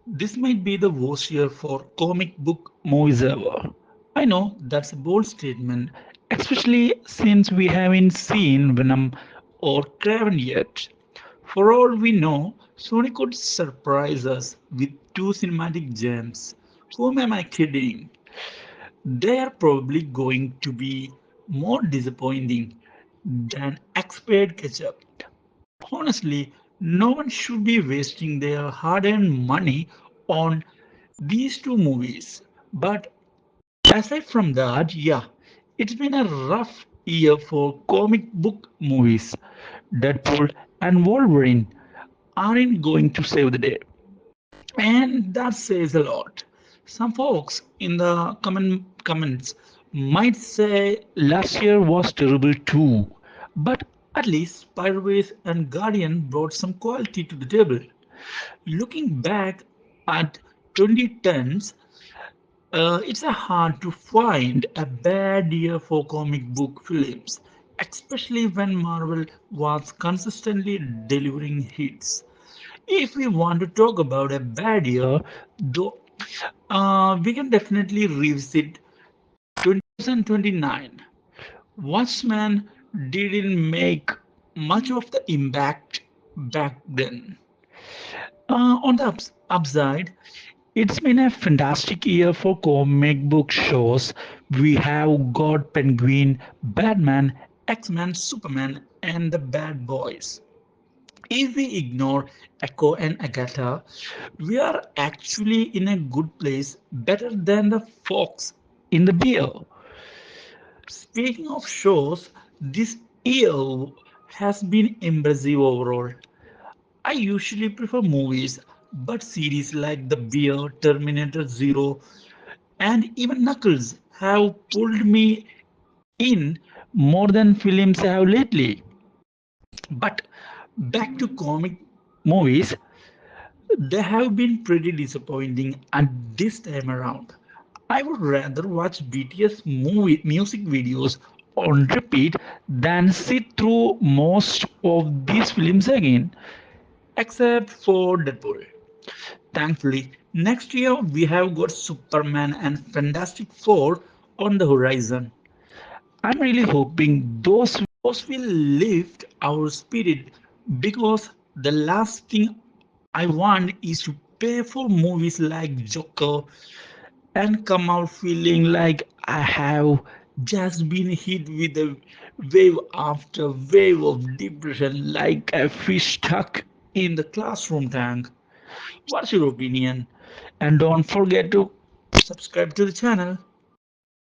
This might be the worst year for comic book movies ever. I know that's a bold statement, especially since we haven't seen Venom or Kraven yet. For all we know, Sony could surprise us with two cinematic gems. Whom am I kidding? They are probably going to be more disappointing than expired ketchup. Honestly, no one should be wasting their hard earned money on these two movies. But aside from that, yeah, it's been a rough year for comic book movies. Deadpool and Wolverine aren't going to save the day. And that says a lot. Some folks in the comments might say last year was terrible too, but at least Spider-Verse and Guardian brought some quality to the table. Looking back at 2010s, it's hard to find a bad year for comic book films, especially when Marvel was consistently delivering hits. If we want to talk about a bad year, though, we can definitely revisit 2029. Watchmen didn't make much of the impact back then. On the upside, it's been a fantastic year for comic book shows. We have got Penguin, Batman, X-Men, Superman, and the Bad Boys. If we ignore Echo and Agatha, we are actually in a good place, better than the Fox in the beer. Speaking of shows, this year has been impressive overall. I usually prefer movies, but series like The Bear, Terminator Zero, and even Knuckles have pulled me in more than films have lately. But back to comic movies, they have been pretty disappointing at this time around. I would rather watch BTS music videos on repeat than sit through most of these films again, except for Deadpool. Thankfully, next year we have got Superman and Fantastic Four on the horizon. I'm really hoping those will lift our spirit because the last thing I want is to pay for movies like Joker and come out feeling like I have just been hit with a wave after wave of depression like a fish stuck in the classroom tank. What's your opinion? And don't forget to subscribe to the channel.